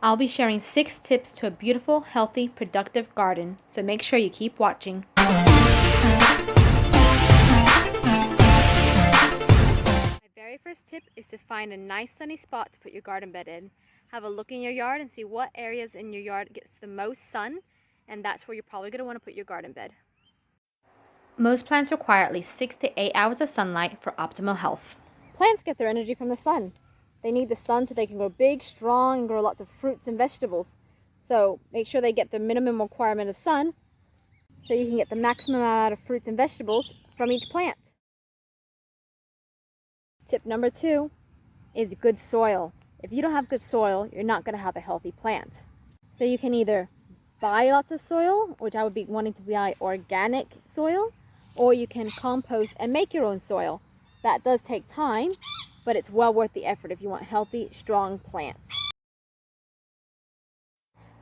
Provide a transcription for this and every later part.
I'll be sharing 6 tips to a beautiful, healthy, productive garden, so make sure you keep watching. My very first tip is to find a nice sunny spot to put your garden bed in. Have a look in your yard and see what areas in your yard gets the most sun, and that's where you're probably going to want to put your garden bed. Most plants require at least 6 to 8 hours of sunlight for optimal health. Plants get their energy from the sun. They need the sun so they can grow big, strong, and grow lots of fruits and vegetables. So make sure they get the minimum requirement of sun so you can get the maximum amount of fruits and vegetables from each plant. Tip number 2 is good soil. If you don't have good soil, you're not going to have a healthy plant. So you can either buy lots of soil, which I would be wanting to buy organic soil, or you can compost and make your own soil. That does take time, but it's well worth the effort if you want healthy, strong plants.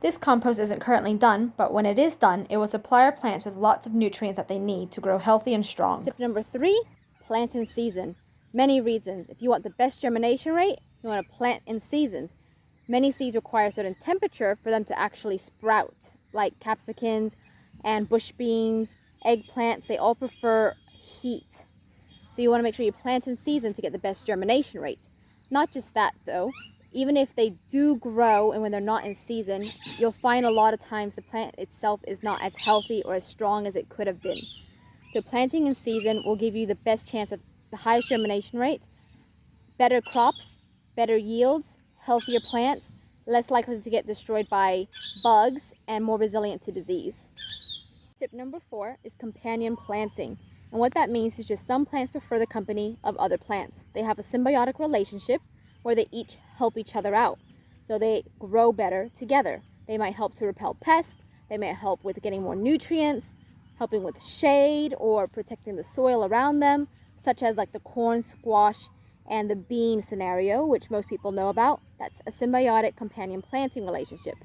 This compost isn't currently done, but when it is done, it will supply our plants with lots of nutrients that they need to grow healthy and strong. Tip number 3, plant in season. Many reasons. If you want the best germination rate, you want to plant in seasons. Many seeds require a certain temperature for them to actually sprout, like capsicums and bush beans, eggplants. They all prefer heat. So you want to make sure you plant in season to get the best germination rate. Not just that though, even if they do grow and when they're not in season, you'll find a lot of times the plant itself is not as healthy or as strong as it could have been. So planting in season will give you the best chance of the highest germination rate, better crops, better yields, healthier plants, less likely to get destroyed by bugs, and more resilient to disease. Tip number 4 is companion planting. And what that means is just some plants prefer the company of other plants. They have a symbiotic relationship where they each help each other out. So they grow better together. They might help to repel pests. They might help with getting more nutrients, helping with shade or protecting the soil around them, such as like the corn, squash, and the bean scenario, which most people know about. That's a symbiotic companion planting relationship.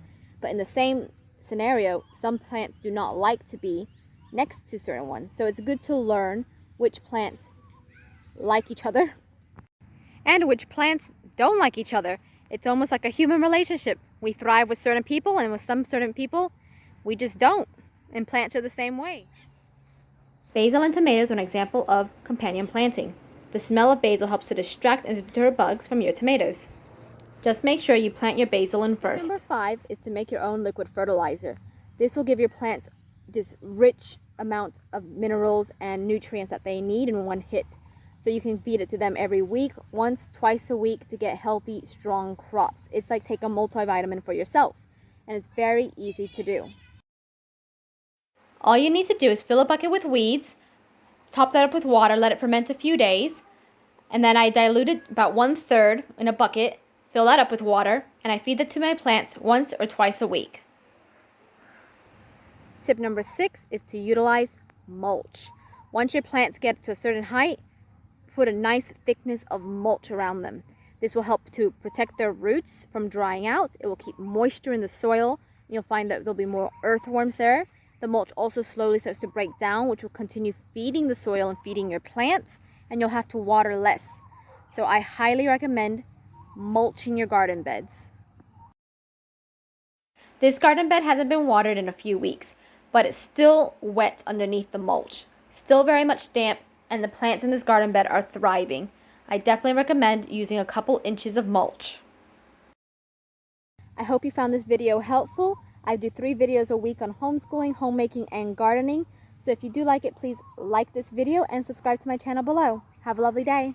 But in the same scenario, some plants do not like to be next to certain ones. So it's good to learn which plants like each other and which plants don't like each other. It's almost like a human relationship. We thrive with certain people, and with some certain people, we just don't. And plants are the same way. Basil and tomatoes are an example of companion planting. The smell of basil helps to distract and deter bugs from your tomatoes. Just make sure you plant your basil in first. Number 5 is to make your own liquid fertilizer. This will give your plants this rich amount of minerals and nutrients that they need in one hit. So you can feed it to them every week, once, twice a week to get healthy, strong crops. It's like take a multivitamin for yourself, and it's very easy to do. All you need to do is fill a bucket with weeds, top that up with water, let it ferment a few days, and then I dilute it about 1/3 in a bucket, fill that up with water, and I feed that to my plants once or twice a week. Tip number 6 is to utilize mulch. Once your plants get to a certain height, put a nice thickness of mulch around them. This will help to protect their roots from drying out. It will keep moisture in the soil. You'll find that there'll be more earthworms there. The mulch also slowly starts to break down, which will continue feeding the soil and feeding your plants, and you'll have to water less. So I highly recommend mulching your garden beds. This garden bed hasn't been watered in a few weeks, but it's still wet underneath the mulch. Still very much damp, and the plants in this garden bed are thriving. I definitely recommend using a couple inches of mulch. I hope you found this video helpful. I do 3 videos a week on homeschooling, homemaking, and gardening. So if you do like it, please like this video and subscribe to my channel below. Have a lovely day.